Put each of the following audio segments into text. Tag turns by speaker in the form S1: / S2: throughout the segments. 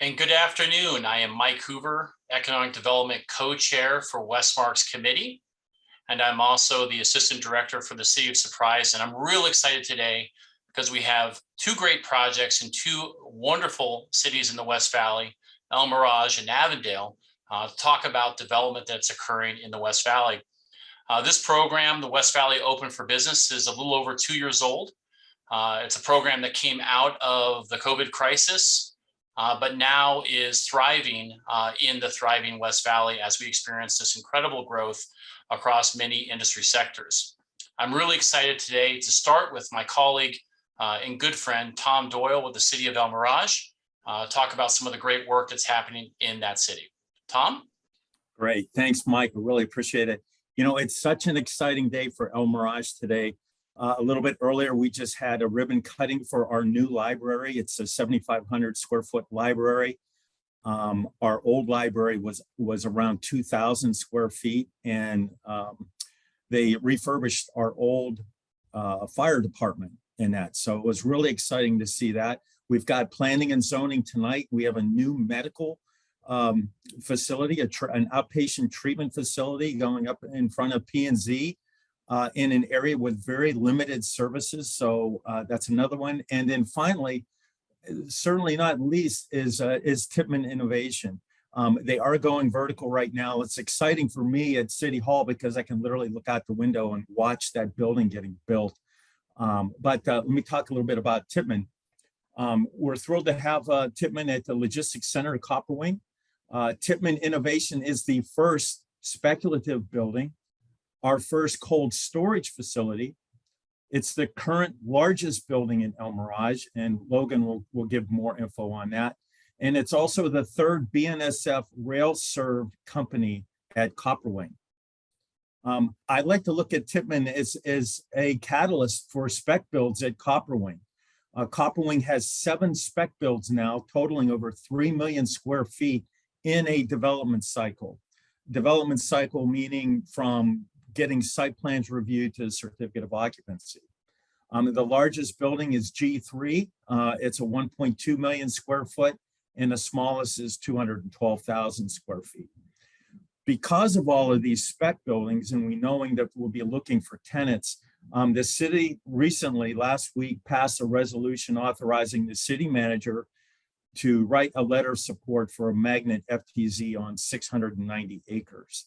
S1: And good afternoon. I am Mike Hoover, Economic Development Co-Chair for Westmark's committee. And I'm also the Assistant Director for the City of Surprise. And I'm real excited today because we have two great projects in two wonderful cities in the West Valley, El Mirage and Avondale, to talk about development that's occurring in the West Valley. This program, the West Valley Open for Business, is a little over 2 years old. It's a program that came out of the COVID crisis, but now is thriving in the thriving West Valley as we experience this incredible growth across many industry sectors. I'm really excited today to start with my colleague and good friend, Tom Doyle with the City of El Mirage, talk about some of the great work that's happening in that city. Tom?
S2: Great. Thanks, Mike. I really appreciate it. You know, it's such an exciting day for El Mirage today. A little bit earlier, we just had a ribbon cutting for our new library. It's a 7,500 square foot library. Our old library was around 2,000 square feet, and they refurbished our old fire department in that. So it was really exciting to see that. We've got planning and zoning tonight. We have a new medical facility, an outpatient treatment facility going up in front of P&Z in an area with very limited services. So that's another one. And then finally, certainly not least, is Tippmann Innovation. They are going vertical right now. It's exciting for me at City Hall because I can literally look out the window and watch that building getting built. But let me talk a little bit about Tippmann. We're thrilled to have Tippmann at the Logistics Center at Copperwing. Tippmann Innovation is the first speculative building, our first cold storage facility. It's the current largest building in El Mirage, and Logan will give more info on that. And it's also the third BNSF rail-served company at Copperwing. I like to look at Tippmann as a catalyst for spec builds at Copperwing. Copperwing has 7 spec builds now, totaling over 3 million square feet in a development cycle. Development cycle meaning from getting site plans reviewed to the certificate of occupancy. The largest building is G3. It's a 1.2 million square foot, and the smallest is 212,000 square feet. Because of all of these spec buildings, and we knowing that we'll be looking for tenants, the city recently, last week, passed a resolution authorizing the city manager to write a letter of support for a magnet FTZ on 690 acres.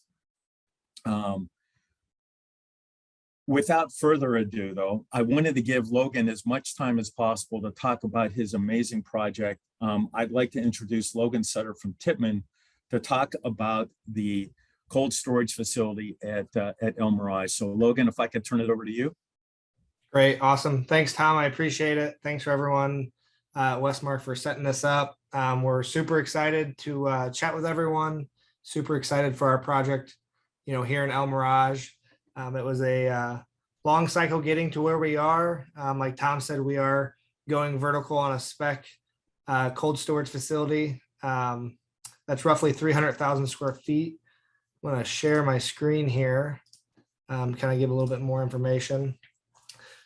S2: Without further ado, though, I wanted to give Logan as much time as possible to talk about his amazing project. I'd like to introduce Logan Sutter from Tippmann to talk about the cold storage facility at El Mirage. So Logan, if I could turn it over to you.
S3: Great. Awesome. Thanks, Tom. I appreciate it. Thanks for everyone at Westmark for setting this up. We're super excited to chat with everyone. Super excited for our project, here in El Mirage. It was a long cycle getting to where we are. Like Tom said, we are going vertical on a spec cold storage facility. That's roughly 300,000 square feet. I'm going to share my screen here. Kind of give a little bit more information.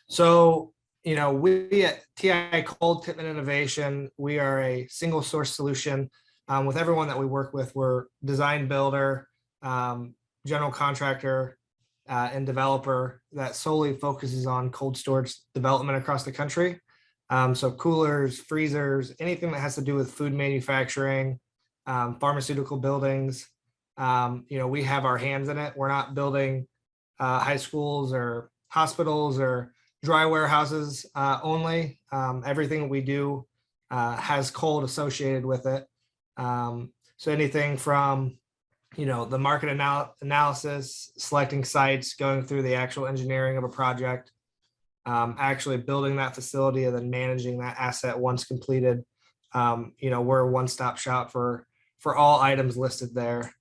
S3: So, we at TI Cold Tippmann Innovation, we are a single source solution with everyone that we work with. We're design builder, general contractor, and developer that solely focuses on cold storage development across the country. So coolers, freezers, anything that has to do with food manufacturing, pharmaceutical buildings. We have our hands in it. We're not building high schools or hospitals or dry warehouses only. Everything we do has cold associated with it. So anything from the market analysis, selecting sites, going through the actual engineering of a project, actually building that facility and then managing that asset once completed. We're a one-stop shop for all items listed there.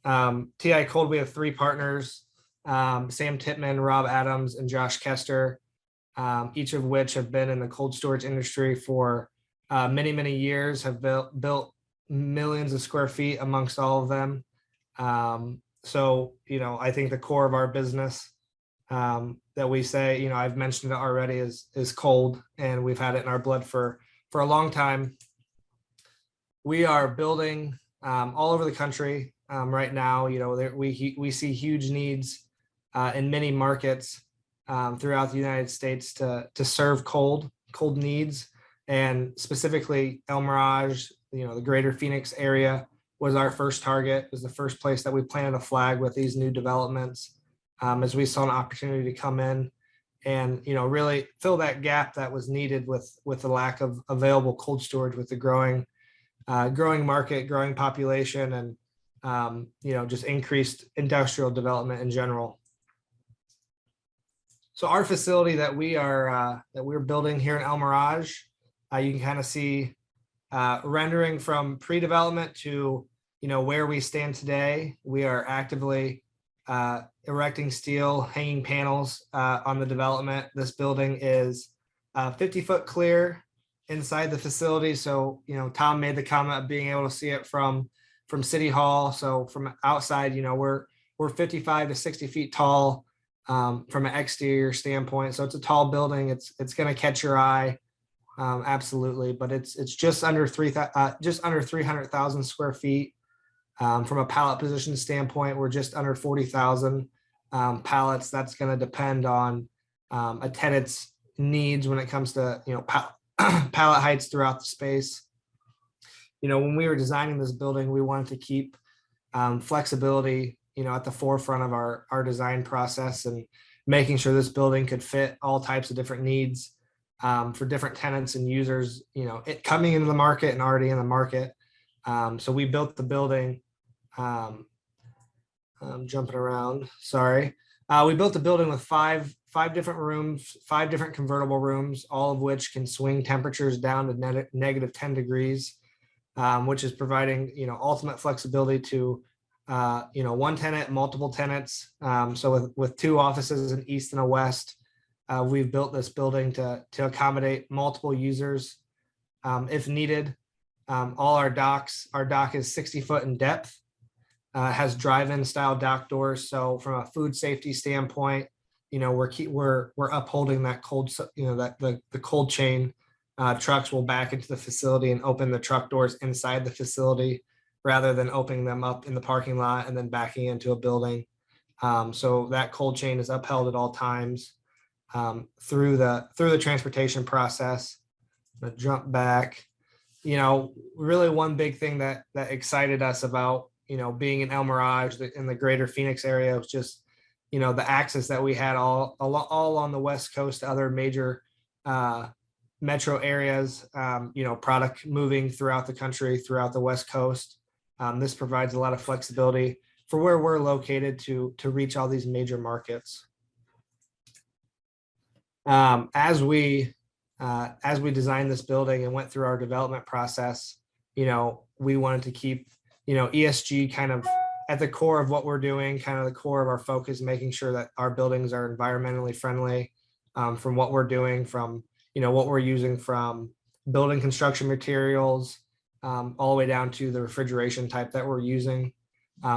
S3: TI Cold, we have 3 partners, Sam Tippmann, Rob Adams, and Josh Kester, each of which have been in the cold storage industry for many, many years, have built millions of square feet amongst all of them. So, I think the core of our business that we say, I've mentioned it already, is cold, and we've had it in our blood for a long time. we are building all over the country right now. We see huge needs in many markets throughout the United States to serve cold needs, and specifically El Mirage, the greater Phoenix area was our first target, was the first place that we planted a flag with these new developments, as we saw an opportunity to come in and really fill that gap that was needed with the lack of available cold storage with the growing market, growing population, and just increased industrial development in general. So our facility that we're building here in El Mirage, you can kind of see rendering from pre-development to where we stand today. We are actively erecting steel hanging panels on the development. This building is 50-foot clear inside the facility. So Tom made the comment of being able to see it from City Hall. So from outside, we're 55 to 60 feet tall from an exterior standpoint. So it's a tall building. It's going to catch your eye, absolutely. But it's just under 300,000 square feet. From a pallet position standpoint, we're just under 40,000 pallets. That's going to depend on a tenant's needs when it comes to pallet heights throughout the space. When we were designing this building, we wanted to keep flexibility at the forefront of our design process, and making sure this building could fit all types of different needs for different tenants and users, it coming into the market and already in the market. So we built the building, I'm jumping around, sorry. We built the building with five different rooms, 5 different convertible rooms, all of which can swing temperatures down to negative 10 degrees, which is providing, ultimate flexibility to, one tenant, multiple tenants. So with 2 offices, an east and a west, we've built this building to accommodate multiple users if needed. All our dock is 60 foot in depth, has drive-in style dock doors. So from a food safety standpoint, we're upholding that cold, the cold chain. Trucks will back into the facility and open the truck doors inside the facility, rather than opening them up in the parking lot and then backing into a building. So that cold chain is upheld at all times through the transportation process. I'm gonna jump back. Really one big thing that excited us about, being in El Mirage in the greater Phoenix area was just, the access that we had all on the West Coast to other major metro areas, product moving throughout the country, throughout the West Coast. This provides a lot of flexibility for where we're located to reach all these major markets. As we designed this building and went through our development process, we wanted to keep, ESG kind of at the core of what we're doing, kind of the core of our focus, making sure that our buildings are environmentally friendly, from what we're doing, from, what we're using from building construction materials, all the way down to the refrigeration type that we're using.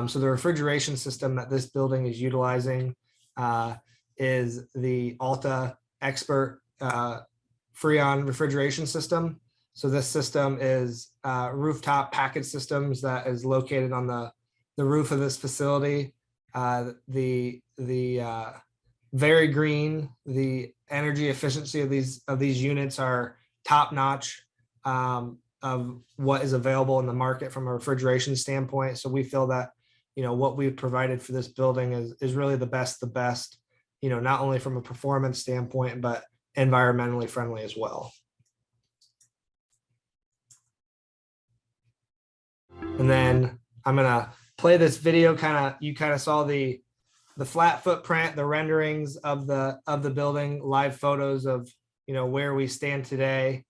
S3: So the refrigeration system that this building is utilizing is the Alta Expert Freon refrigeration system. So this system is rooftop package systems that is located on the roof of this facility. The very green, the energy efficiency of these units are top notch of what is available in the market from a refrigeration standpoint. So we feel that, what we've provided for this building is really the best, not only from a performance standpoint, but environmentally friendly as well. And then I'm gonna play this video. You kind of saw the flat footprint, the renderings of the building, live photos of where we stand today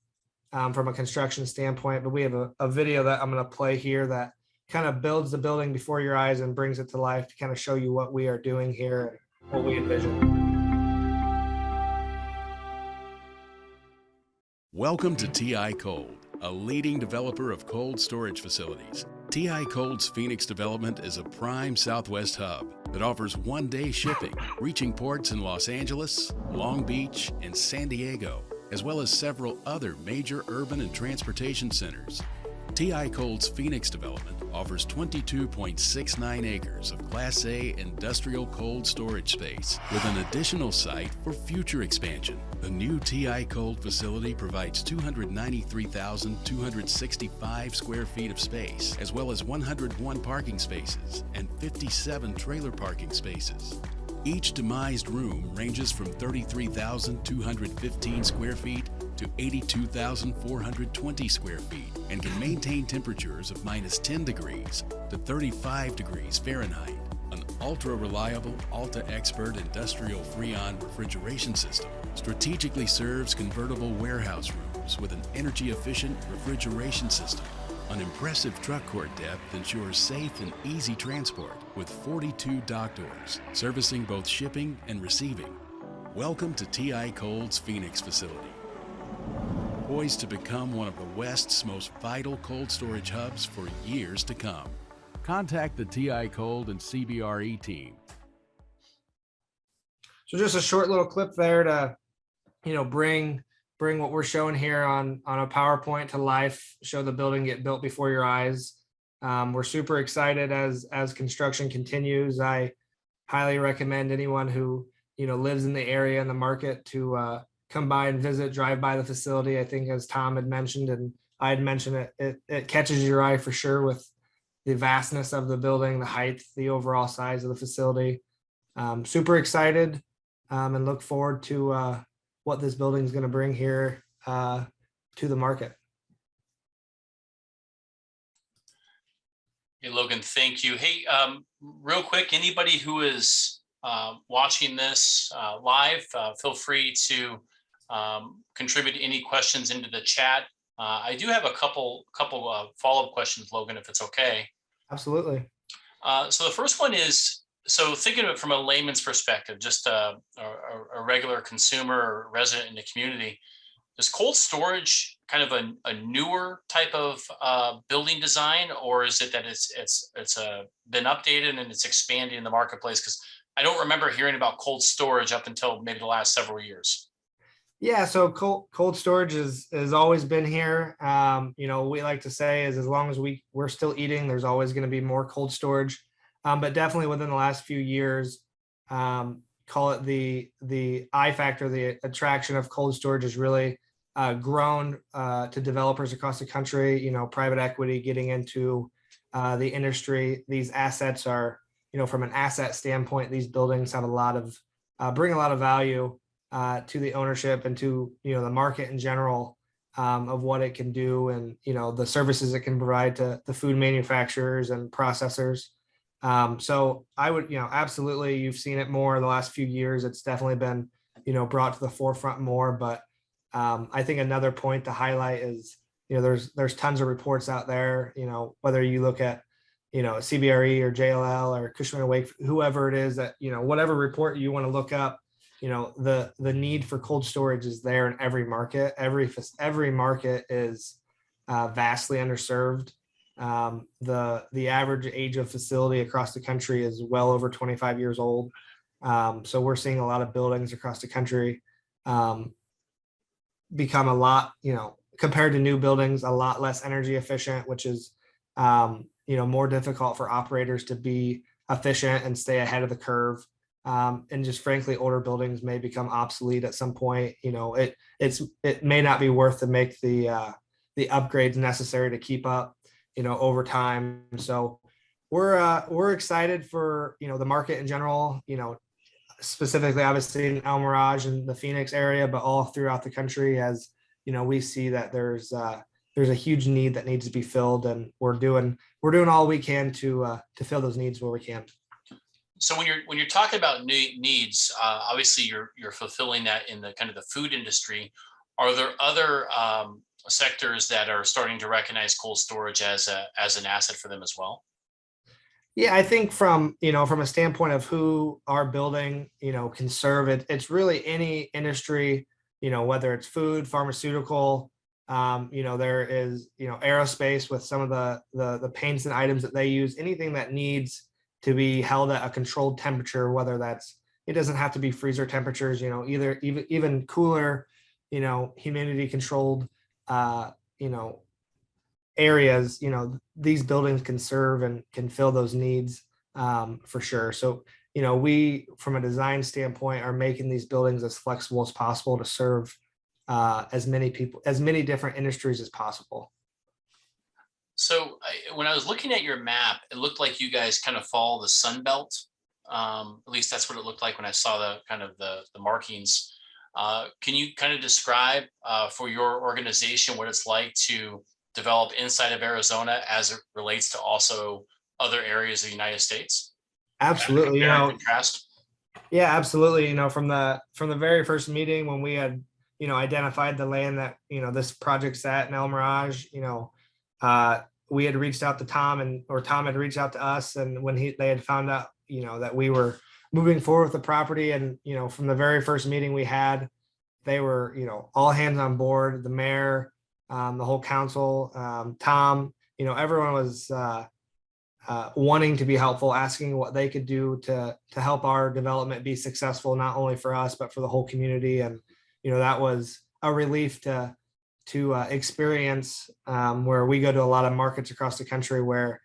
S3: from a construction standpoint. But we have a video that I'm gonna play here that kind of builds the building before your eyes and brings it to life to kind of show you what we are doing here, what we envision.
S4: Welcome to TI Cold, a leading developer of cold storage facilities. TI Cold's Phoenix development is a prime Southwest hub that offers one-day shipping, reaching ports in Los Angeles, Long Beach, and San Diego, as well as several other major urban and transportation centers. TI Cold's Phoenix development offers 22.69 acres of Class A industrial cold storage space with an additional site for future expansion. The new TI Cold facility provides 293,265 square feet of space, as well as 101 parking spaces and 57 trailer parking spaces. Each demised room ranges from 33,215 square feet to 82,420 square feet and can maintain temperatures of -10 degrees to 35 degrees Fahrenheit. An ultra-reliable Alta Expert industrial Freon refrigeration system strategically serves convertible warehouse rooms with an energy-efficient refrigeration system. An impressive truck court depth ensures safe and easy transport with 42 dock doors, servicing both shipping and receiving. Welcome to TI Cold's Phoenix facility, poised to become one of the West's most vital cold storage hubs for years to come. Contact the TI Cold and CBRE team.
S3: So just a short little clip there to, bring what we're showing here on a PowerPoint to life, show the building get built before your eyes. We're super excited as construction continues. I highly recommend anyone who, lives in the area and the market to come by and visit, drive by the facility. I think as Tom had mentioned, and I had mentioned it catches your eye for sure with the vastness of the building, the height, the overall size of the facility. Super excited and look forward to what this building is going to bring here to the market.
S1: Hey, Logan, thank you. Hey, real quick, anybody who is watching this live, feel free to contribute any questions into the chat. I do have a couple follow-up questions, Logan, if it's okay.
S3: Absolutely.
S1: So the first one is, so thinking of it from a layman's perspective, just a regular consumer or resident in the community, is cold storage kind of a newer type of building design, or is it that it's been updated and it's expanding in the marketplace? Because I don't remember hearing about cold storage up until maybe the last several years.
S3: Yeah, so cold storage has always been here. We like to say is as long as we're still eating, there's always going to be more cold storage. But definitely within the last few years, call it the I factor, the attraction of cold storage has really grown to developers across the country. Private equity getting into the industry. These assets are, from an asset standpoint, these buildings have bring a lot of value to the ownership and to the market in general of what it can do, and the services it can provide to the food manufacturers and processors. So I would absolutely, you've seen it more the last few years. It's definitely been brought to the forefront more. But I think another point to highlight is there's tons of reports out there. Whether you look at CBRE or JLL or Cushman & Wakefield, whoever it is that whatever report you want to look up. The need for cold storage is there in every market. Every market is vastly underserved. The average age of facility across the country is well over 25 years old. So we're seeing a lot of buildings across the country become a lot, compared to new buildings, a lot less energy efficient, which is more difficult for operators to be efficient and stay ahead of the curve. And just frankly, older buildings may become obsolete at some point. It may not be worth to make the upgrades necessary to keep up, over time. So we're excited for the market in general. Specifically, obviously in El Mirage and the Phoenix area, but all throughout the country. As we see that there's a huge need that needs to be filled, and we're doing all we can to fill those needs where we can.
S1: So when you're talking about needs, obviously you're fulfilling that in the kind of the food industry. Are there other sectors that are starting to recognize cold storage as an asset for them as well?
S3: Yeah, I think from a standpoint of who our building can serve, it's really any industry, whether it's food, pharmaceutical, there is aerospace with some of the paints and items that they use, anything that needs to be held at a controlled temperature, whether it doesn't have to be freezer temperatures, even cooler, humidity controlled, areas, these buildings can serve and can fill those needs for sure. So, we, from a design standpoint, are making these buildings as flexible as possible to serve as many people, as many different industries as possible.
S1: So when I was looking at your map, it looked like you guys kind of follow the Sun Belt. At least that's what it looked like when I saw the kind of the markings. Can you kind of describe for your organization what it's like to develop inside of Arizona as it relates to also other areas of the United States?
S3: Absolutely.
S1: Compare and contrast.
S3: Yeah, absolutely. From the very first meeting when we had, identified the land that, this project's at in El Mirage, we had reached out to Tom or Tom had reached out to us. And when they had found out, that we were moving forward with the property, and, from the very first meeting we had, they were, all hands on board, the mayor, the whole council, Tom, everyone was wanting to be helpful, asking what they could do to help our development be successful, not only for us, but for the whole community. And, that was a relief to experience, where we go to a lot of markets across the country where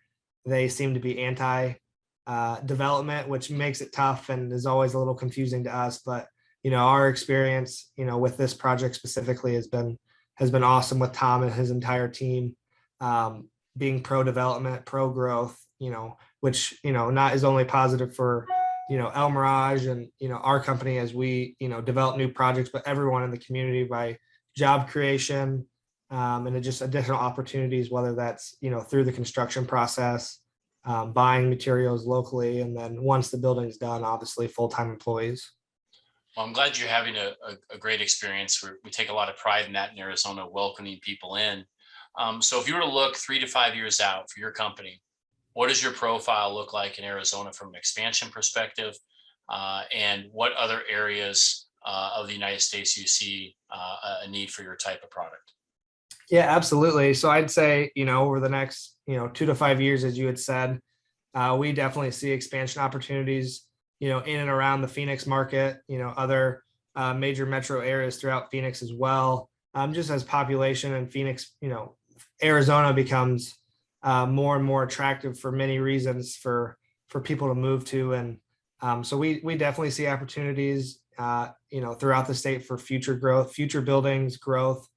S3: they seem to be anti development, which makes it tough and is always a little confusing to us. But, our experience, with this project specifically has been awesome with Tom and his entire team, being pro development, pro growth, which, not is only positive for, El Mirage and, our company as we, develop new projects, but everyone in the community by job creation, and just additional opportunities, whether that's, through the construction process, buying materials locally, and then once the building's done, obviously full-time employees.
S1: Well, I'm glad you're having a great experience. We take a lot of pride in that in Arizona, welcoming people in. So if you were to look 3 to 5 years out for your company, what does your profile look like in Arizona from an expansion perspective? And what other areas of the United States you see a need for your type of product?
S3: Yeah, absolutely. So I'd say, over the next, 2 to 5 years, as you had said, we definitely see expansion opportunities, in and around the Phoenix market, other major metro areas throughout Phoenix as well. Just as population in Phoenix, Arizona becomes more and more attractive for many reasons for people to move to. And so we definitely see opportunities, throughout the state for future growth, future buildings, growth.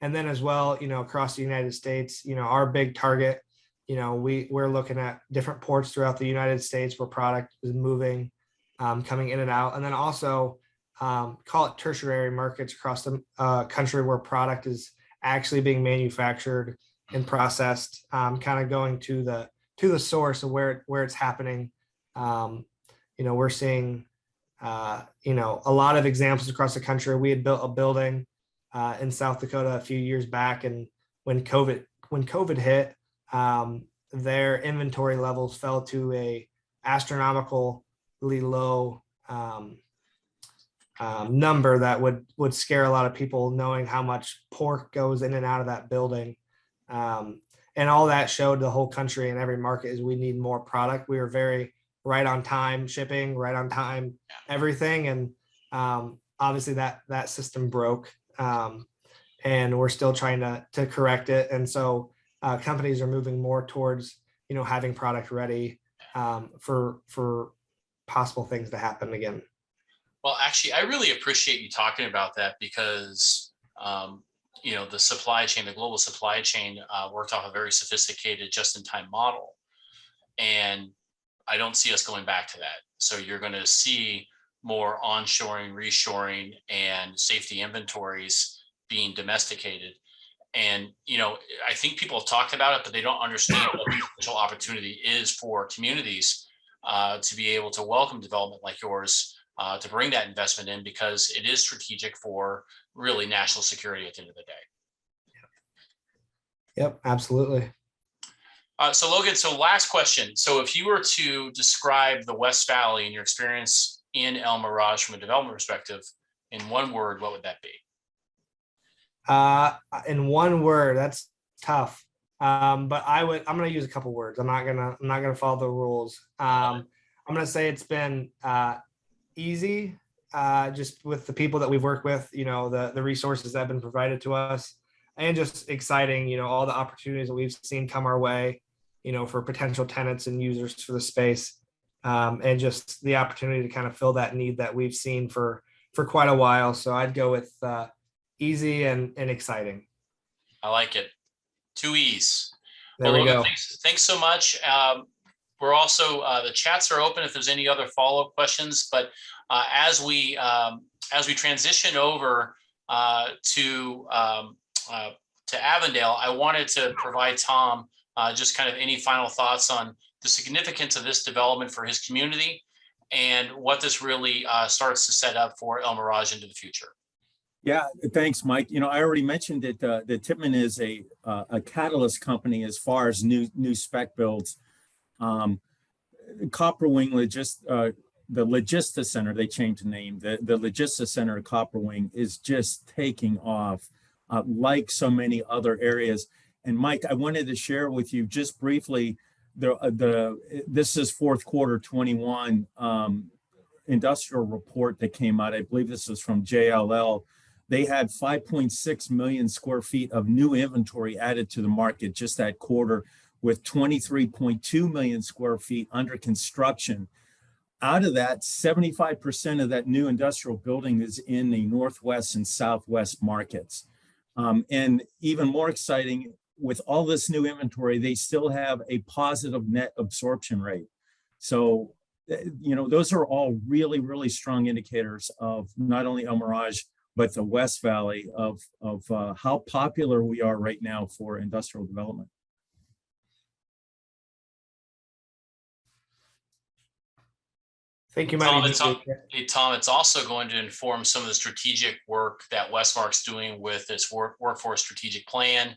S3: And then as well, across the United States, our big target, we're looking at different ports throughout the United States where product is moving, coming in and out. And then also call it tertiary markets across the country where product is actually being manufactured and processed, kind of going to the source of where it's happening. We're seeing, a lot of examples across the country. We had built a building in South Dakota a few years back, and when COVID hit, their inventory levels fell to a astronomically low number that would scare a lot of people, knowing how much pork goes in and out of that building. And all that showed the whole country and every market is we need more product. We were very right on time shipping, right on time, everything. And obviously that system broke, and we're still trying to correct it. And so companies are moving more towards, having product ready for possible things to happen again.
S1: Well, actually, I really appreciate you talking about that because, the supply chain, the global supply chain worked off a very sophisticated just-in-time model. And I don't see us going back to that. So you're going to see more onshoring, reshoring, and safety inventories being domesticated. And, I think people have talked about it, but they don't understand what the potential opportunity is for communities to be able to welcome development like yours, to bring that investment in, because it is strategic for really national security at the end of the day.
S3: Yep, absolutely.
S1: So Logan, last question. So if you were to describe the West Valley and your experience in El Mirage from a development perspective in one word, what would that be?
S3: In one word, that's tough. But I'm going to use a couple words. I'm not going to follow the rules. I'm going to say it's been easy, just with the people that we've worked with, the resources that have been provided to us. and just exciting, all the opportunities that we've seen come our way, for potential tenants and users for the space. And just the opportunity to kind of fill that need that we've seen for quite a while. So I'd go with easy and exciting.
S1: I like it. 2 E's.
S3: There we
S1: Logan,
S3: go.
S1: thanks so much. We're also, the chats are open if there's any other follow-up questions, but as we transition over to Avondale, I wanted to provide Tom just kind of any final thoughts on the significance of this development for his community and what this really starts to set up for El Mirage into the future.
S2: Yeah, thanks, Mike. I already mentioned that that Tippmann is a catalyst company as far as new spec builds. Copperwing the Logista Center, they changed the name. The Logista Center at Copperwing is just taking off like so many other areas. And Mike, I wanted to share with you just briefly this is fourth quarter 21 industrial report that came out. I believe this is from JLL. They had 5.6 million square feet of new inventory added to the market just that quarter, with 23.2 million square feet under construction. Out of that, 75% of that new industrial building is in the Northwest and Southwest markets. And even more exciting, with all this new inventory, they still have a positive net absorption rate. So, those are all really, really strong indicators of not only El Mirage, but the West Valley of how popular we are right now for industrial development.
S3: Thank you,
S1: Tom,
S3: Mike.
S1: Tom, it's also going to inform some of the strategic work that Westmark's doing with its workforce strategic plan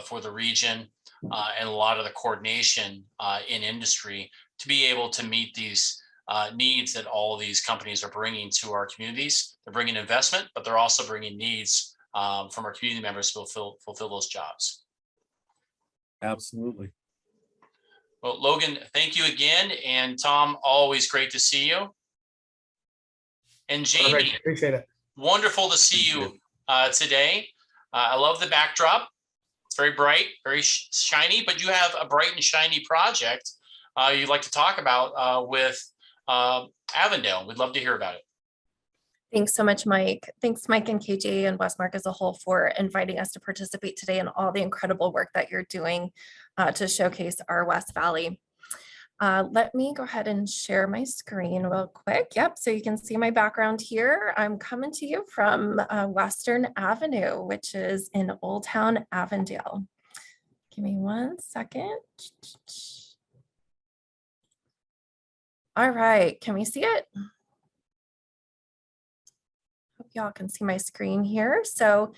S1: for the region and a lot of the coordination in industry to be able to meet these needs that all of these companies are bringing to our communities. They're bringing investment, but they're also bringing needs from our community members to fulfill those jobs.
S2: Absolutely.
S1: Well, Logan, thank you again. And Tom, always great to see you. And Jamie,
S3: Perfect. Appreciate it.
S1: Wonderful to see you today. I love the backdrop. It's very bright, very shiny, but you have a bright and shiny project you'd like to talk about with Avondale. We'd love to hear about it.
S5: Thanks so much, Mike. Thanks, Mike and KJ and Westmark as a whole for inviting us to participate today in all the incredible work that you're doing to showcase our West Valley. Let me go ahead and share my screen real quick. Yep, so you can see my background here. I'm coming to you from Western Avenue, which is in Old Town Avondale. Give me 1 second. All right, can we see it? Hope y'all can see my screen here. So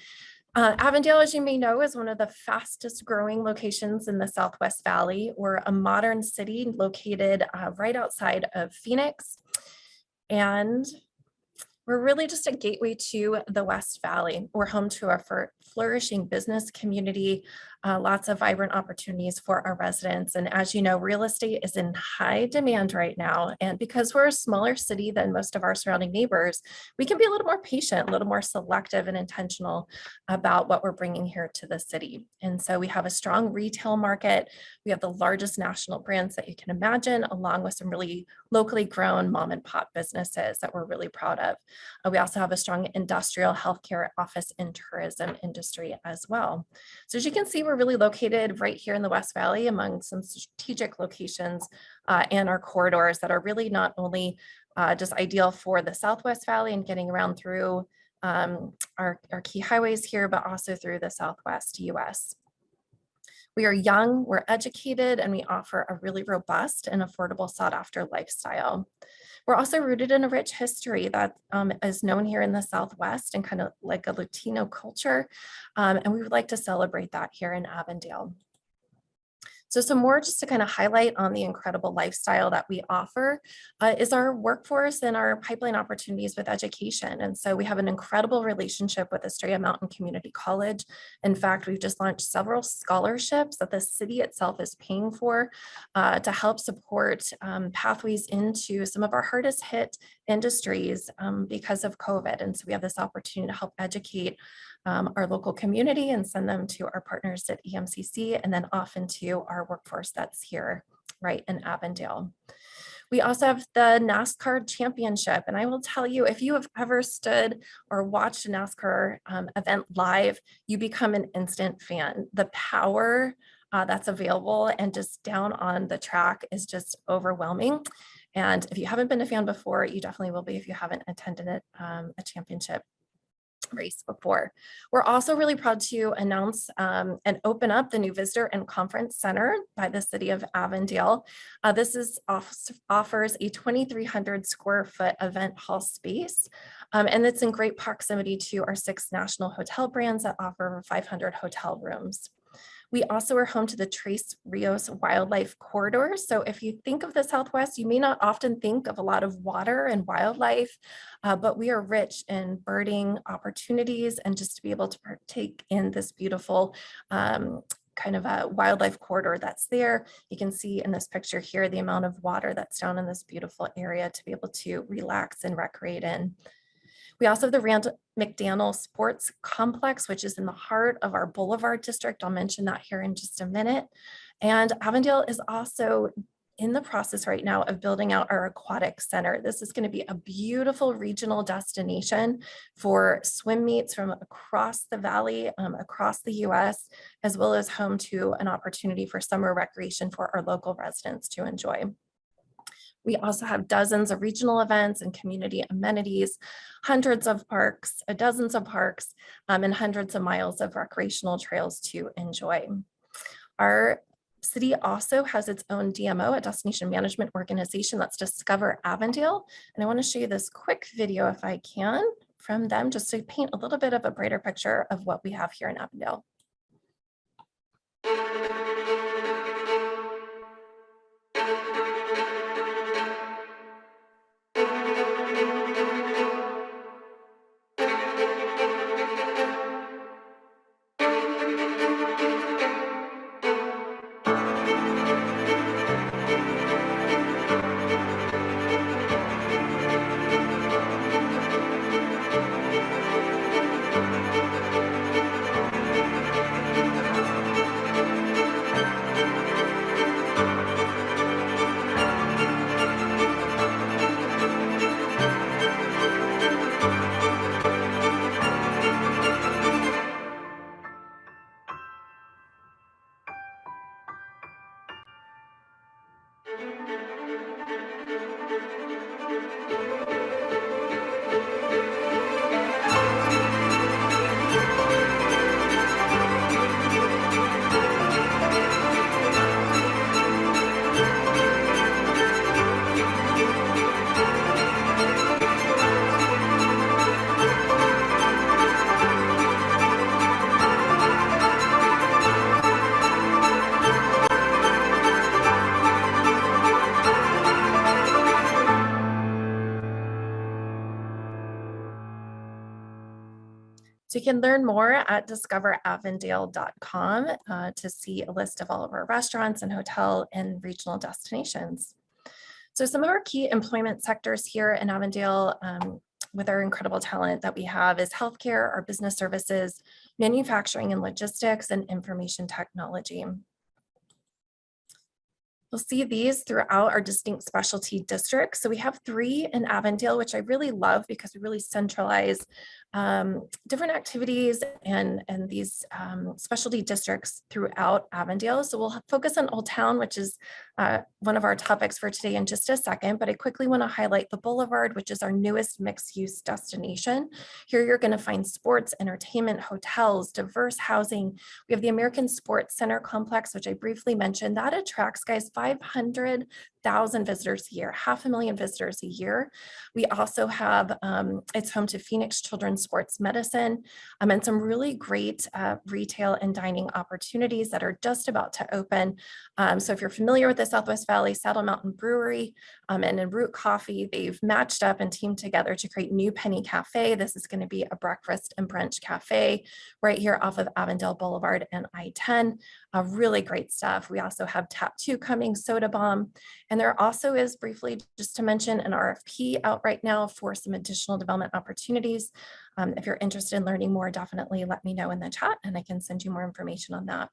S5: Avondale, as you may know, is one of the fastest growing locations in the Southwest Valley. We're a modern city located right outside of Phoenix. And we're really just a gateway to the West Valley. We're home to a flourishing business community, lots of vibrant opportunities for our residents. And as you know, real estate is in high demand right now. And because we're a smaller city than most of our surrounding neighbors, we can be a little more patient, a little more selective and intentional about what we're bringing here to the city. And so we have a strong retail market. We have the largest national brands that you can imagine, along with some really locally grown mom and pop businesses that we're really proud of. We also have a strong industrial, healthcare, office, and tourism industry as well. So as you can see, we're really located right here in the West Valley among some strategic locations and our corridors that are really not only just ideal for the Southwest Valley and getting around through our key highways here, but also through the Southwest US. We are young, we're educated, and we offer a really robust and affordable sought-after lifestyle. We're also rooted in a rich history that is known here in the Southwest and kind of like a Latino culture, and we would like to celebrate that here in Avondale. So some more just to kind of highlight on the incredible lifestyle that we offer is our workforce and our pipeline opportunities with education. And so we have an incredible relationship with Estrella Mountain Community College. In fact, we've just launched several scholarships that the city itself is paying for to help support pathways into some of our hardest hit industries because of COVID. And so we have this opportunity to help educate our local community and send them to our partners at EMCC and then often to our workforce that's here right in Avondale. We also have the NASCAR Championship. And I will tell you, if you have ever stood or watched a NASCAR event live, you become an instant fan. The power that's available and just down on the track is just overwhelming. And if you haven't been a fan before, you definitely will be if you haven't attended a championship race before. We're also really proud to announce and open up the new Visitor and Conference Center by the City of Avondale. This offers a 2,300 square foot event hall space, and it's in great proximity to our 6 national hotel brands that offer over 500 hotel rooms. We also are home to the Tres Rios Wildlife Corridor. So if you think of the Southwest, you may not often think of a lot of water and wildlife, but we are rich in birding opportunities and just to be able to partake in this beautiful kind of a wildlife corridor that's there. You can see in this picture here, the amount of water that's down in this beautiful area to be able to relax and recreate in. We also have the Rand McDaniel Sports Complex, which is in the heart of our Boulevard district. I'll mention that here in just a minute. And Avondale is also in the process right now of building out our aquatic center. This is going to be a beautiful regional destination for swim meets from across the valley, across the US, as well as home to an opportunity for summer recreation for our local residents to enjoy. We also have dozens of regional events and community amenities, hundreds of parks, dozens of parks, and hundreds of miles of recreational trails to enjoy. Our city also has its own DMO, a destination management organization. That's Discover Avondale. And I want to show you this quick video if I can from them, just to paint a little bit of a brighter picture of what we have here in Avondale. So you can learn more at discoveravondale.com to see a list of all of our restaurants and hotel and regional destinations. So some of our key employment sectors here in Avondale with our incredible talent that we have is healthcare, our business services, manufacturing and logistics, and information technology. You'll see these throughout our distinct specialty districts. So we have 3 in Avondale, which I really love because we really centralize different activities and these specialty districts throughout Avondale. So we'll focus on Old Town, which is one of our topics for today in just a second, but I quickly want to highlight the Boulevard, which is our newest mixed-use destination. Here you're going to find sports, entertainment, hotels, diverse housing. We have the American Sports Center complex, which I briefly mentioned. That attracts, guys, 500,000 visitors a year, 500,000 visitors a year. We also have, it's home to Phoenix Children's Sports Medicine and some really great retail and dining opportunities that are just about to open. So if you're familiar with the Southwest Valley, Saddle Mountain Brewery and in Root Coffee, they've matched up and teamed together to create New Penny Cafe. This is going to be a breakfast and brunch cafe right here off of Avondale Boulevard and I-10. Really great stuff. We also have Tap 2 coming, Soda Bomb, And there also is, briefly just to mention, an RFP out right now for some additional development opportunities. If you're interested in learning more, definitely let me know in the chat and I can send you more information on that.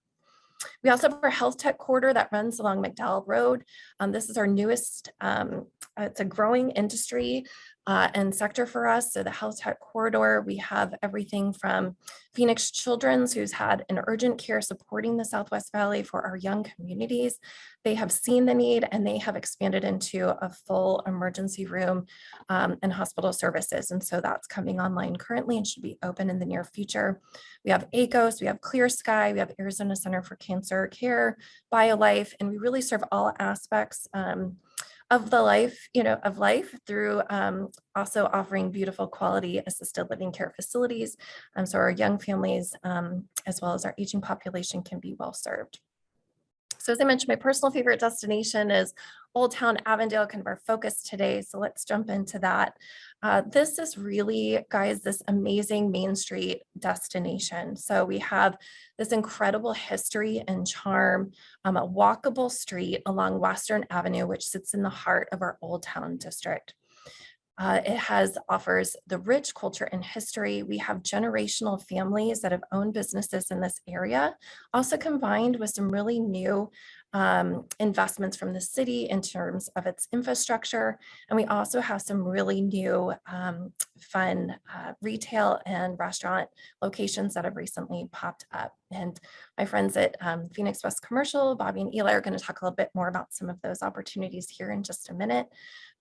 S5: We also have our health tech corridor that runs along McDowell Road. This is our newest, it's a growing industry and sector for us. So the health tech corridor, we have everything from Phoenix Children's, who's had an urgent care supporting the Southwest Valley for our young communities. They have seen the need and they have expanded into a full emergency room and hospital services. And so that's coming online currently and should be open in the near future. We have ACOS, we have Clear Sky, we have Arizona Center for Cancer Care, BioLife, and we really serve all aspects of the life, of life through also offering beautiful quality assisted living care facilities. So our young families, as well as our aging population, can be well served. So as I mentioned, my personal favorite destination is Old Town Avondale, kind of our focus today. So let's jump into that. This is really, guys, this amazing Main Street destination. So we have this incredible history and charm, a walkable street along Western Avenue, which sits in the heart of our Old Town district. It offers the rich culture and history. We have generational families that have owned businesses in this area, also combined with some really new investments from the city in terms of its infrastructure. And we also have some really new fun retail and restaurant locations that have recently popped up. And my friends at Phoenix West Commercial, Bobby and Eli, are going to talk a little bit more about some of those opportunities here in just a minute.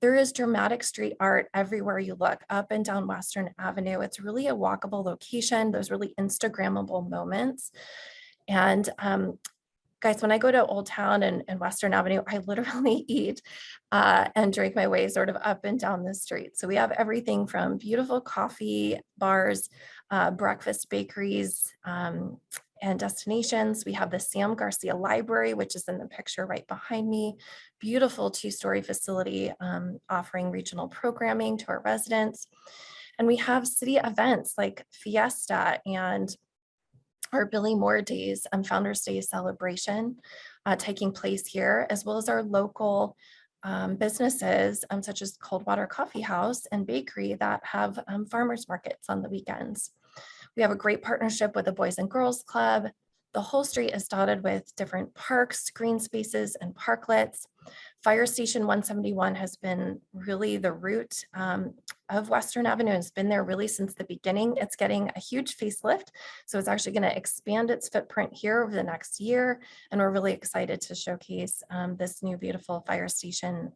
S5: There is dramatic street art everywhere you look, up and down Western Avenue. It's really a walkable location, those really Instagrammable moments. And guys, when I go to Old Town and Western Avenue, I literally eat and drink my way sort of up and down the street. So we have everything from beautiful coffee bars, breakfast bakeries, and destinations. We have the Sam Garcia Library, which is in the picture right behind me. Beautiful two-story facility offering regional programming to our residents. And we have city events like Fiesta and our Billy Moore Days and Founders Day celebration taking place here, as well as our local businesses such as Coldwater Coffee House and Bakery that have farmers markets on the weekends. We have a great partnership with the Boys and Girls Club. The whole street is dotted with different parks, green spaces, and parklets. Fire Station 171 has been really the root of Western Avenue. It's been there really since the beginning. It's getting a huge facelift. So it's actually going to expand its footprint here over the next year. And we're really excited to showcase this new beautiful fire station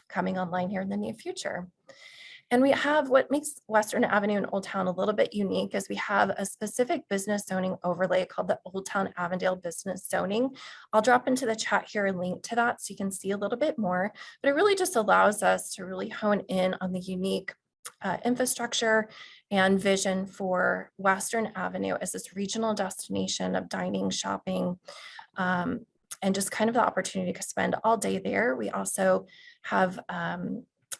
S5: coming online here in the near future. And we have what makes Western Avenue and Old Town a little bit unique is we have a specific business zoning overlay called the Old Town Avondale Business Zoning. I'll drop into the chat here a link to that so you can see a little bit more, but it really just allows us to really hone in on the unique infrastructure and vision for Western Avenue as this regional destination of dining, shopping, and just kind of the opportunity to spend all day there. We also have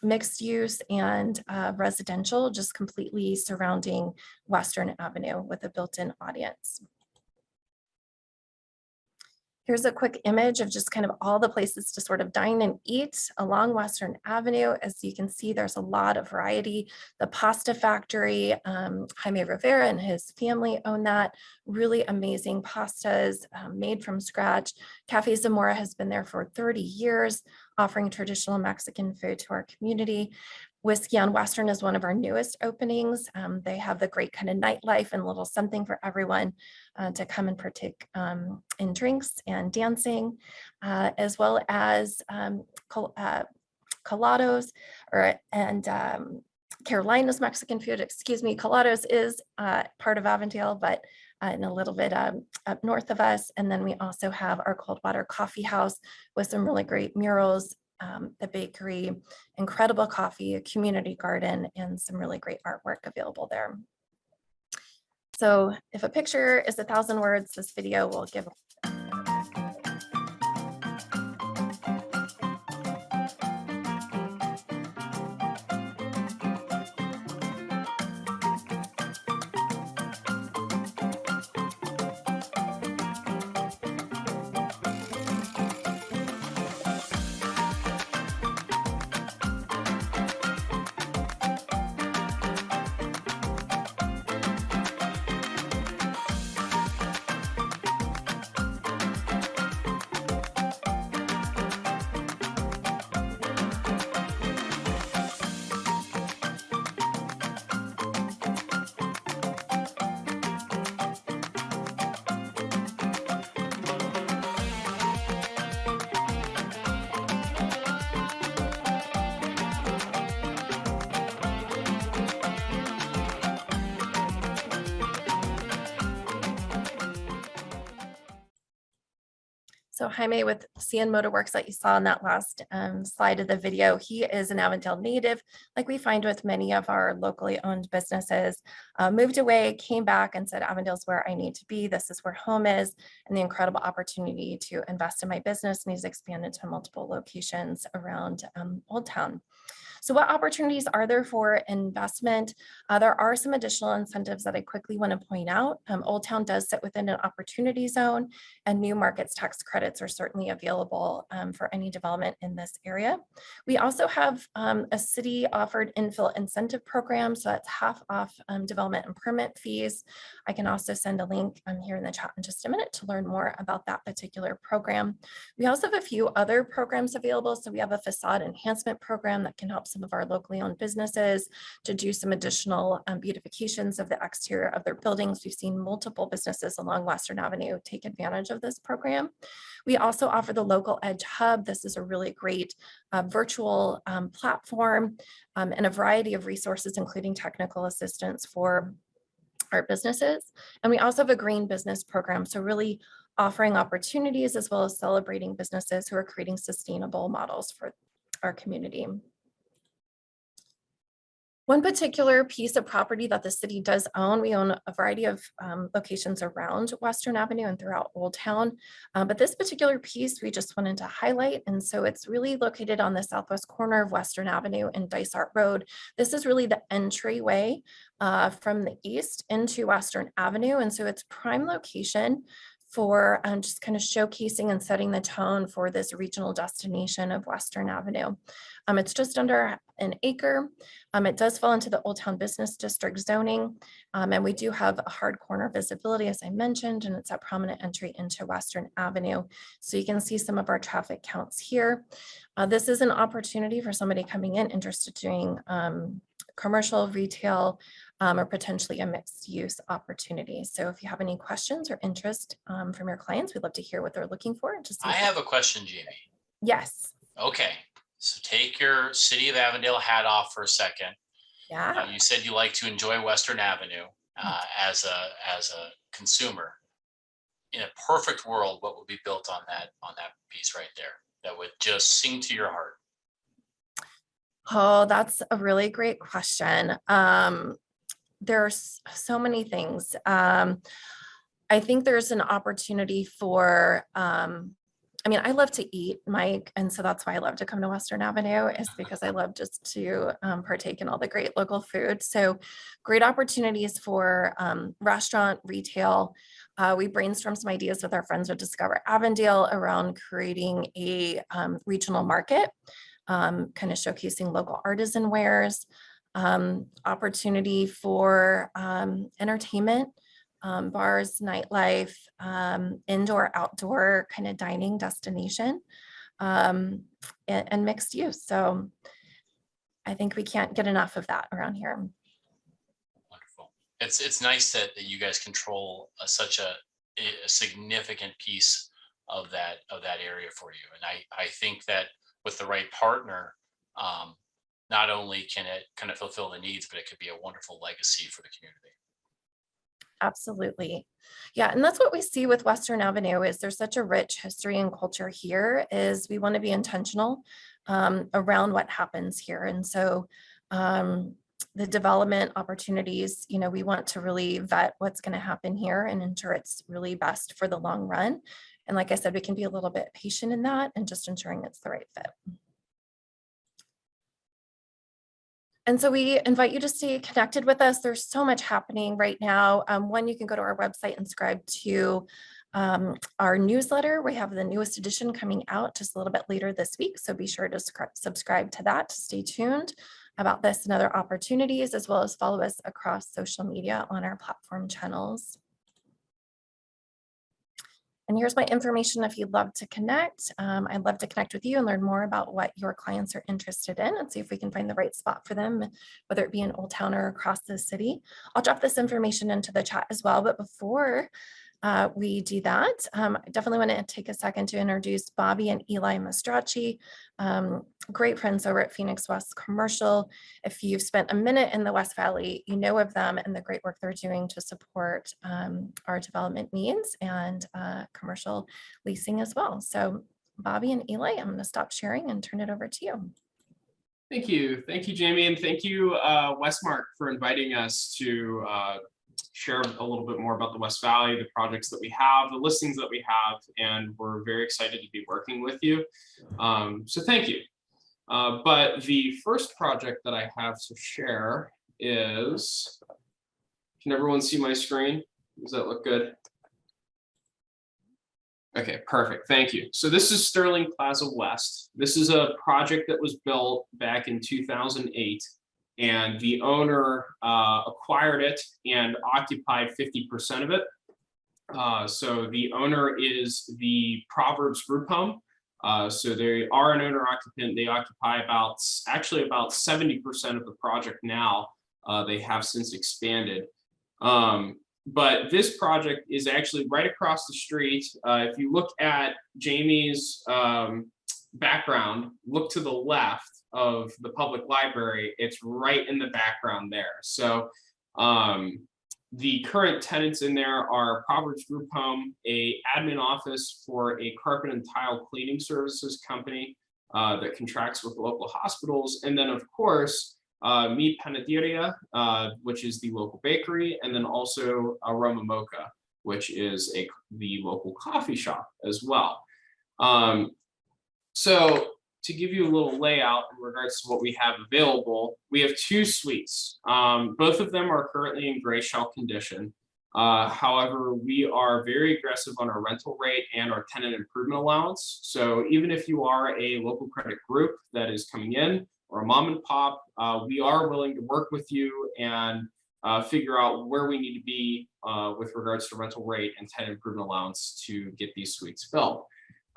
S5: mixed use and residential just completely surrounding Western Avenue with a built-in audience. Here's a quick image of just kind of all the places to sort of dine and eat along Western Avenue. As you can see, there's a lot of variety. The Pasta Factory, Jaime Rivera and his family own that. Really amazing pastas made from scratch. Cafe Zamora has been there for 30 years, offering traditional Mexican food to our community. Whiskey on Western is one of our newest openings. They have the great kind of nightlife and a little something for everyone to come and partake in drinks and dancing, as well as Colados and Carolina's Mexican food. Excuse me, Colados is part of Avondale, but in a little bit up north of us. And then we also have our Coldwater Coffee House with some really great murals, the bakery, incredible coffee, a community garden, and some really great artwork available there. So if a picture is 1,000 words, this video will give So Jaime with CN Motorworks that you saw in that last slide of the video, he is an Avondale native, like we find with many of our locally owned businesses. Moved away, came back and said, Avondale's where I need to be. This is where home is, and the incredible opportunity to invest in my business. And he's expanded to multiple locations around Old Town. So what opportunities are there for investment? There are some additional incentives that I quickly want to point out. Old Town does sit within an opportunity zone, and new markets tax credits are certainly available for any development in this area. We also have a city offered infill incentive program, so that's half off development and permit fees. I can also send a link here in the chat in just a minute to learn more about that particular program. We also have a few other programs available. So we have a facade enhancement program that can help some of our locally owned businesses to do some additional beautifications of the exterior of their buildings. We've seen multiple businesses along Western Avenue take advantage of this program. We also offer the Local Edge Hub. This is a really great virtual platform and a variety of resources, including technical assistance for our businesses. And we also have a green business program. So really offering opportunities as well as celebrating businesses who are creating sustainable models for our community. One particular piece of property that the city does own, we own a variety of locations around Western Avenue and throughout Old Town, but this particular piece we just wanted to highlight. And so it's really located on the southwest corner of Western Avenue and Dysart Road. This is really the entryway from the east into Western Avenue. And so it's prime location for just kind of showcasing and setting the tone for this regional destination of Western Avenue. It's just under an acre. It does fall into the Old Town Business District zoning, and we do have a hard corner visibility, as I mentioned, and it's a prominent entry into Western Avenue. So you can see some of our traffic counts here. This is an opportunity for somebody coming in interested in doing commercial, retail, or potentially a mixed use opportunity. So if you have any questions or interest from your clients, we'd love to hear what they're looking for.
S1: I have a question, Jamie.
S5: Yes.
S1: Okay, so take your City of Avondale hat off for a second.
S5: Yeah.
S1: You said you like to enjoy Western Avenue as a consumer. In a perfect world, what would be built on that piece right there that would just sing to your heart?
S5: Oh, that's a really great question. There's so many things. I think there's an opportunity for, I mean, I love to eat, Mike, and so that's why I love to come to Western Avenue, is because I love just to partake in all the great local food. So great opportunities for restaurant, retail. We brainstormed some ideas with our friends at Discover Avondale around creating a regional market, kind of showcasing local artisan wares, opportunity for entertainment, bars, nightlife, indoor, outdoor kind of dining destination, and mixed use. So I think we can't get enough of that around here.
S1: Wonderful. It's nice that you guys control such a significant piece of that area for you. And I think that with the right partner, not only can it kind of fulfill the needs, but it could be a wonderful legacy for the community.
S5: Absolutely. Yeah, and that's what we see with Western Avenue is there's such a rich history and culture here is we want to be intentional around what happens here. And so the development opportunities, you know, we want to really vet what's going to happen here and ensure it's really best for the long run. And like I said, we can be a little bit patient in that and just ensuring it's the right fit. And so we invite you to stay connected with us. There's so much happening right now. One, you can go to our website and subscribe to our newsletter. We have the newest edition coming out just a little bit later this week. So be sure to subscribe to that to stay tuned about this and other opportunities, as well as follow us across social media on our platform channels. And here's my information if you'd love to connect. I'd love to connect with you and learn more about what your clients are interested in and see if we can find the right spot for them, whether it be in Old Town or across the city. I'll drop this information into the chat as well. But before we do that. I definitely want to take a second to introduce Bobby and Eli Mastracci, great friends over at Phoenix West Commercial. If you've spent a minute in the West Valley, you know of them and the great work they're doing to support our development needs and commercial leasing as well. So Bobby and Eli, I'm going to stop sharing and turn it over to you.
S6: Thank you, Jamie, and thank you, Westmark, for inviting us to share a little bit more about the West Valley, the projects that we have, the listings that we have, and we're very excited to be working with you. So thank you. But the first project that I have to share is, can everyone see my screen? Does that look good? Okay, perfect. Thank you. So this is Sterling Plaza West. This is a project that was built back in 2008, and the owner acquired it and occupied 50% of it. So the owner is the Proverbs Group Home. So they are an owner occupant. They occupy actually about 70% of the project now. They have since expanded. But this project is actually right across the street. If you look at Jamie's background, look to the left of the public library, it's right in the background there. So the current tenants in there are Proverbs Group Home, a admin office for a carpet and tile cleaning services company that contracts with local hospitals, and then of course Mi Panaderia, which is the local bakery, and then also Aroma Mocha, which is the local coffee shop as well. So to give you a little layout in regards to what we have available, we have 2 suites. Both of them are currently in gray shell condition. However, we are very aggressive on our rental rate and our tenant improvement allowance. So even if you are a local credit group that is coming in, or a mom and pop, we are willing to work with you and figure out where we need to be with regards to rental rate and tenant improvement allowance to get these suites filled.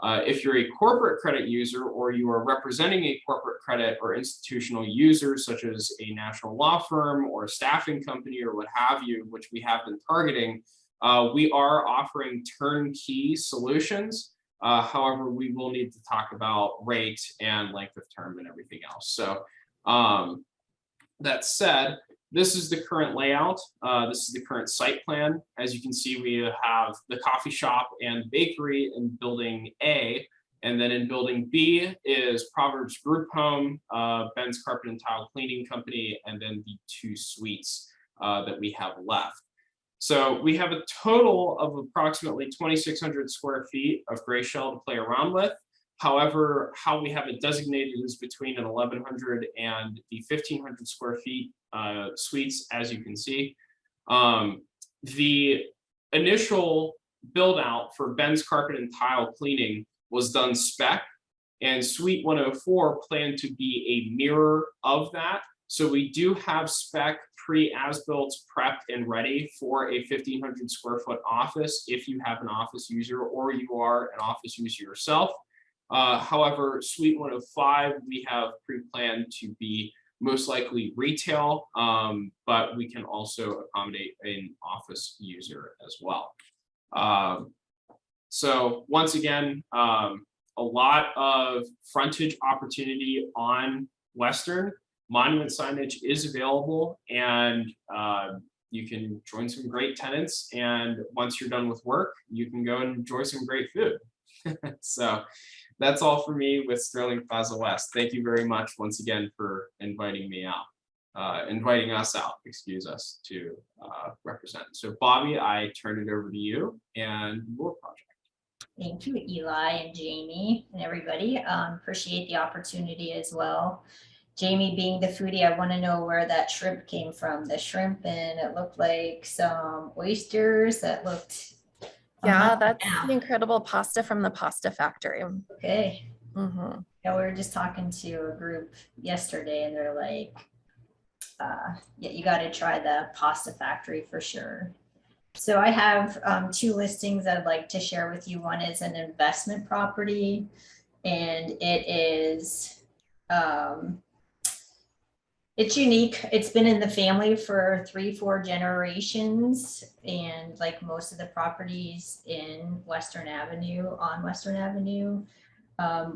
S6: If you're a corporate credit user, or you are representing a corporate credit or institutional user, such as a national law firm or a staffing company or what have you, which we have been targeting, we are offering turnkey solutions. However, we will need to talk about rate and length of term and everything else. So that said, this is the current layout. This is the current site plan. As you can see, we have the coffee shop and bakery in building A. And then in building B is Proverbs Group Home, Ben's Carpet and Tile Cleaning Company, and then the 2 suites that we have left. So we have a total of approximately 2,600 square feet of gray shell to play around with. However, how we have it designated is between an 1,100 and the 1,500 square feet suites, as you can see. The initial build out for Ben's Carpet and Tile Cleaning was done spec, and Suite 104 planned to be a mirror of that. So we do have spec pre-as-built prepped and ready for a 1,500 square foot office if you have an office user or you are an office user yourself. However, Suite 105 we have pre-planned to be most likely retail, but we can also accommodate an office user as well. So once again, a lot of frontage opportunity on Western. Monument signage is available, and you can join some great tenants. And once you're done with work, you can go and enjoy some great food. So that's all for me with Sterling Plaza West. Thank you very much once again for inviting us out, excuse us, to represent. So Bobby, I turn it over to you and your project.
S7: Thank you, Eli and Jamie and everybody. Appreciate the opportunity as well. Jamie, being the foodie, I want to know where that shrimp came from. The shrimp, and it looked like some oysters that looked.
S5: Yeah, that's the incredible pasta from the pasta factory.
S7: Okay.
S5: Mm-hmm.
S7: Yeah, we were just talking to a group yesterday, and they're like, yeah, you got to try the pasta factory for sure. So I have 2 listings I'd like to share with you. One is an investment property, and it It's unique. It's been in the family for 3-4 generations, and like most of the properties in Western Avenue, on Western Avenue,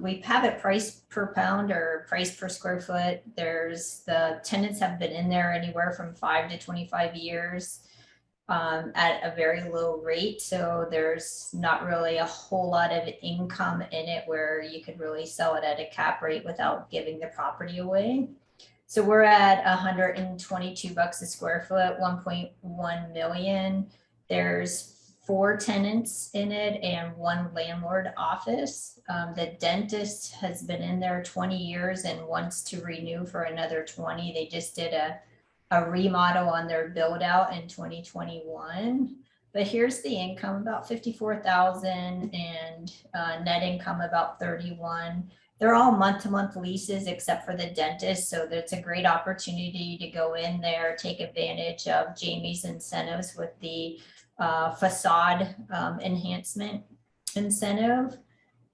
S7: we have it priced per pound or price per square foot. The tenants have been in there anywhere from 5 to 25 years at a very low rate. So there's not really a whole lot of income in it where you could really sell it at a cap rate without giving the property away. So we're at $122 a square foot, 1.1 million. There's 4 tenants in it and 1 landlord office. The dentist has been in there 20 years and wants to renew for another 20. They just did a remodel on their build out in 2021. But here's the income, about 54,000, and net income about 31. They're all month-to-month leases except for the dentist. So that's a great opportunity to go in there, take advantage of Jamie's incentives with the facade enhancement incentive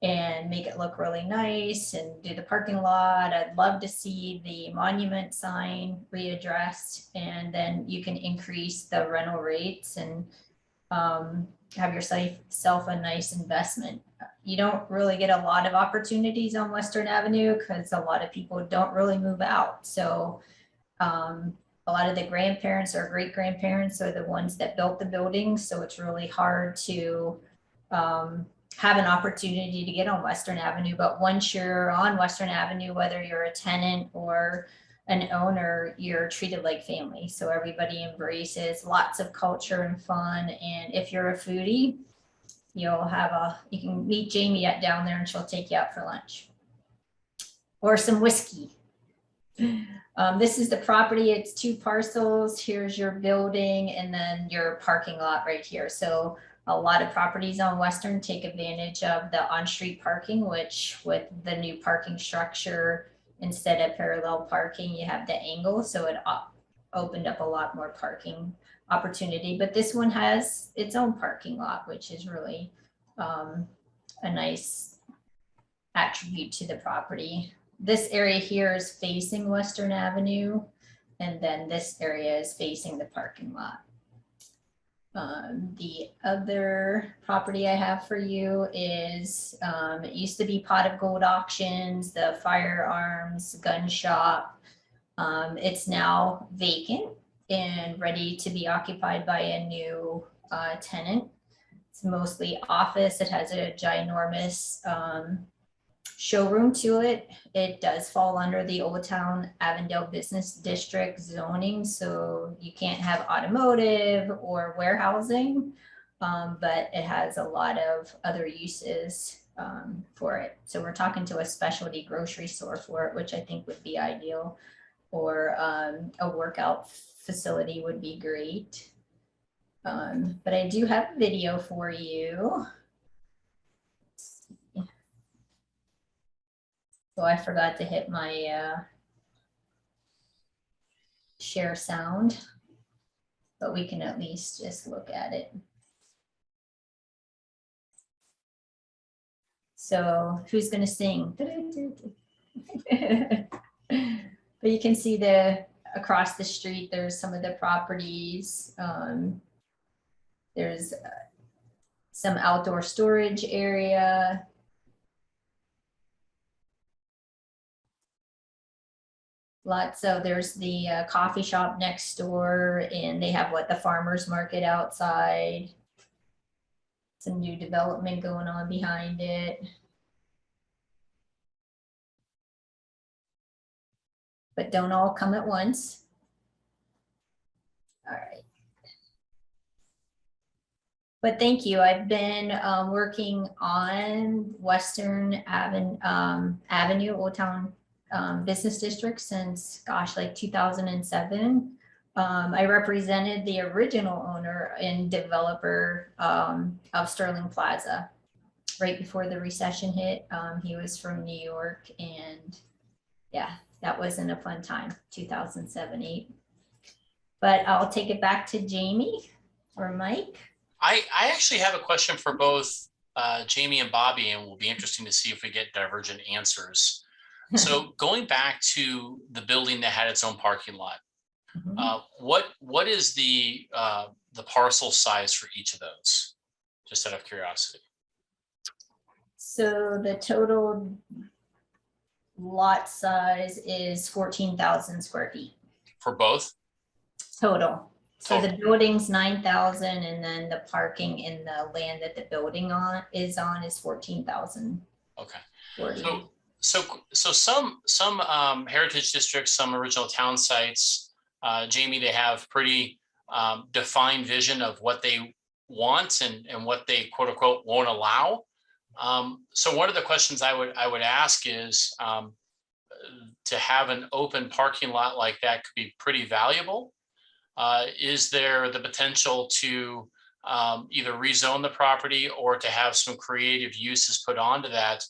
S7: and make it look really nice and do the parking lot. I'd love to see the monument sign readdressed, and then you can increase the rental rates and have yourself a nice investment. You don't really get a lot of opportunities on Western Avenue because a lot of people don't really move out. So a lot of the grandparents or great grandparents are the ones that built the buildings. So it's really hard to have an opportunity to get on Western Avenue. But once you're on Western Avenue, whether you're a tenant or an owner, you're treated like family. So everybody embraces lots of culture and fun. And if you're a foodie, you can meet Jamie down there and she'll take you out for lunch or some whiskey. This is the property. It's 2 parcels. Here's your building and then your parking lot right here. So a lot of properties on Western take advantage of the on-street parking, which with the new parking structure, instead of parallel parking, you have the angle. So it opened up a lot more parking opportunity. But this one has its own parking lot, which is really a nice attribute to the property. This area here is facing Western Avenue, and then this area is facing the parking lot. The other property I have for you is, it used to be Pot of Gold Auctions, the firearms gun shop. It's now vacant and ready to be occupied by a new tenant. It's mostly office. It has a ginormous showroom to it. It does fall under the Old Town Avondale Business District zoning, so you can't have automotive or warehousing, but it has a lot of other uses for it. So we're talking to a specialty grocery store for it, which I think would be ideal, or a workout facility would be great. But I do have a video for you. So I forgot to hit my share sound, but we can at least just look at it. So who's going to sing? But you can see across the street, there's some of the properties. There's some outdoor storage area. There's the coffee shop next door, and they have the farmers market outside. Some new development going on behind it. But don't all come at once. All right. But thank you. I've been working on Western Avenue, Old Town Business District since, gosh, like 2007. I represented the original owner and developer of Sterling Plaza right before the recession hit. He was from New York, and yeah, that wasn't a fun time, 2007-8. But I'll take it back to Jamie or Mike.
S1: I actually have a question for both Jamie and Bobby, and will be interesting to see if we get divergent answers. So going back to the building that had its own parking lot, what is the parcel size for each of those? Just out of curiosity.
S7: So the total lot size is 14,000 square feet
S1: For both?
S7: total. So the
S1: Total.
S7: building's 9,000, and then the parking in the land that the building is 14,000.
S1: Okay.
S7: 40.
S1: So some heritage districts, some original town sites, Jamie, they have pretty defined vision of what they want and what they quote unquote won't allow. So one of the questions I would ask is to have an open parking lot like that could be pretty valuable. Is there the potential to either rezone the property or to have some creative uses put onto that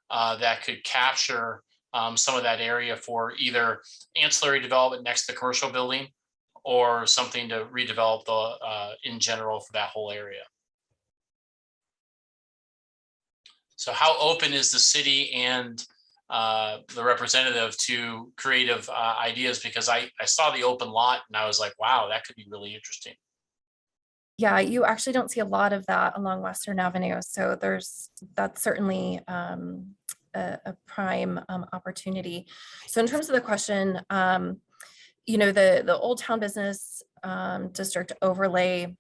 S1: that could capture some of that area for either ancillary development next to the commercial building or something to redevelop in general for that whole area? So how open is the city and the representative to creative ideas? Because I saw the open lot and I was like, wow, that could be really interesting.
S5: Yeah, you actually don't see a lot of that along Western Avenue. So that's certainly a prime opportunity. So in terms of the question, the Old Town Business District overlay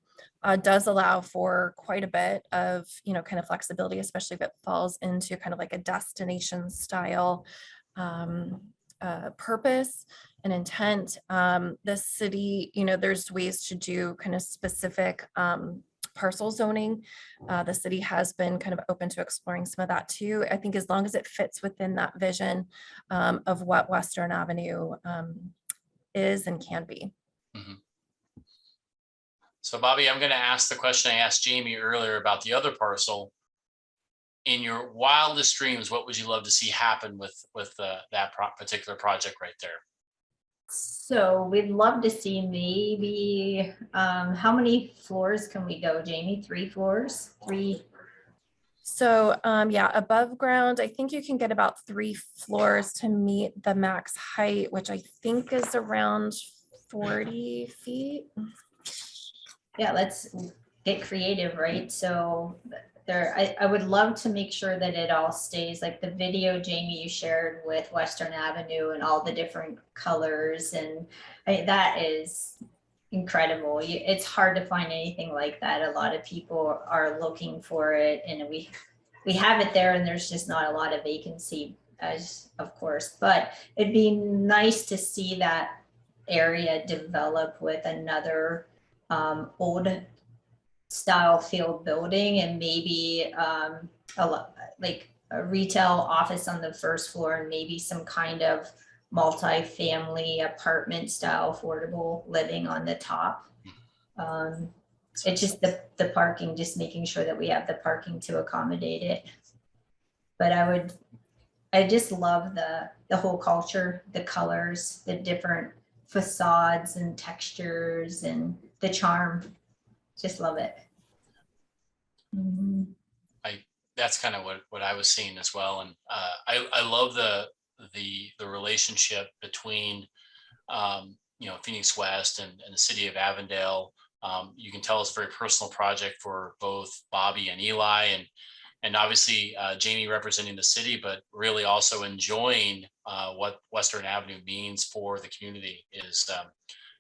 S5: does allow for quite a bit of, kind of flexibility, especially if it falls into kind of like a destination style purpose and intent. The city, there's ways to do kind of specific parcel zoning. The city has been kind of open to exploring some of that too. I think as long as it fits within that vision of what Western Avenue is and can be.
S1: Mm-hmm. So Bobby, I'm going to ask the question I asked Jamie earlier about the other parcel. In your wildest dreams, what would you love to see happen with that particular project right there?
S7: So we'd love to see maybe, how many floors can we go, Jamie? 3 floors? 3?
S5: So yeah, above ground, I think you can get about 3 floors to meet the max height, which I think is around 40 feet.
S7: Yeah, let's get creative, right? So I would love to make sure that it all stays like the video, Jamie, you shared with Western Avenue and all the different colors. And that is incredible. It's hard to find anything like that. A lot of people are looking for it, and we have it there, and there's just not a lot of vacancy, as of course, but it'd be nice to see that area develop with another old style field building, and maybe like a retail office on the first floor, and maybe some kind of multi-family apartment style affordable living on the top. It's just the parking, just making sure that we have the parking to accommodate it. But I just love the whole culture, the colors, the different facades and textures and the charm. Just love it. Mm-hmm.
S1: That's kind of what I was seeing as well. And I love the relationship between Phoenix West and the city of Avondale. You can tell it's a very personal project for both Bobby and Eli, and obviously Jamie representing the city, but really also enjoying what Western Avenue means for the community is,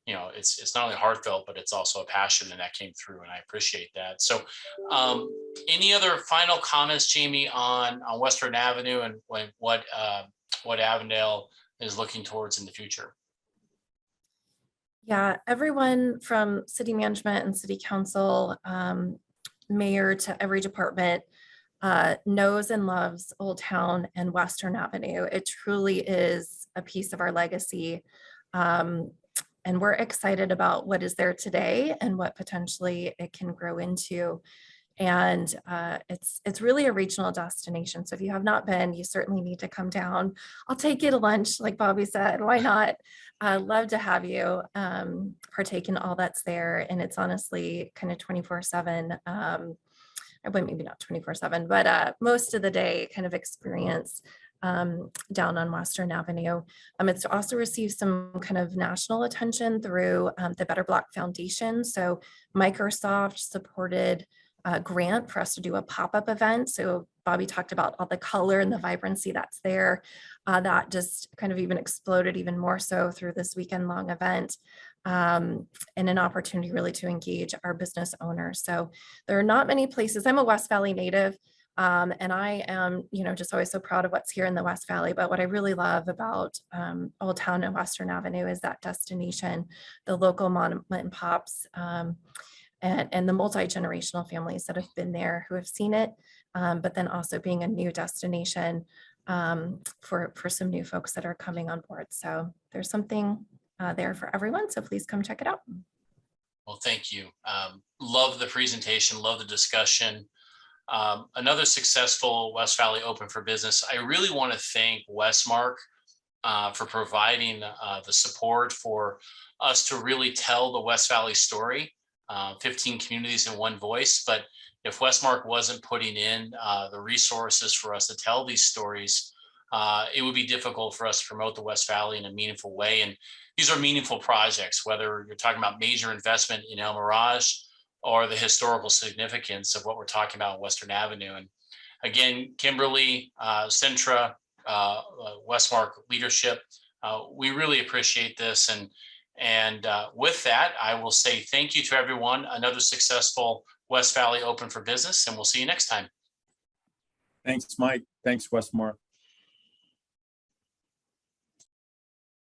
S1: it's not only heartfelt, but it's also a passion, and that came through, and I appreciate that. So any other final comments, Jamie, on Western Avenue and what Avondale is looking towards in the future?
S5: Yeah, everyone from city management and city council, mayor to every department knows and loves Old Town and Western Avenue. It truly is a piece of our legacy. And we're excited about what is there today and what potentially it can grow into. And it's really a regional destination. So if you have not been, you certainly need to come down. I'll take you to lunch, like Bobby said. Why not? Love to have you partake in all that's there. And it's honestly kind of 24/7. Maybe not 24/7, but most of the day kind of experience down on Western Avenue. It's also received some kind of national attention through the Better Block Foundation. So Microsoft supported a grant for us to do a pop-up event. So Bobby talked about all the color and the vibrancy that's there. That just kind of even exploded even more so through this weekend-long event. And an opportunity really to engage our business owners. So there are not many places. I'm a West Valley native, and I am, just always so proud of what's here in the West Valley. But what I really love about Old Town and Western Avenue is that destination, the local mom and pops, and the multi-generational families that have been there, who have seen it, but then also being a new destination for some new folks that are coming on board. So there's something there for everyone. So please come check it out.
S1: Well, thank you. Love the presentation, love the discussion. Another successful West Valley Open for Business. I really want to thank Westmark for providing the support for us to really tell the West Valley story. 15 communities in one voice. But if Westmark wasn't putting in the resources for us to tell these stories, it would be difficult for us to promote the West Valley in a meaningful way. And these are meaningful projects, whether you're talking about major investment in El Mirage or the historical significance of what we're talking about on Western Avenue. And again, Kimberly, Centra, Westmark leadership, we really appreciate this. And with that, I will say thank you to everyone. Another successful West Valley Open for Business, and we'll see you next time.
S2: Thanks, Mike. Thanks, Westmark.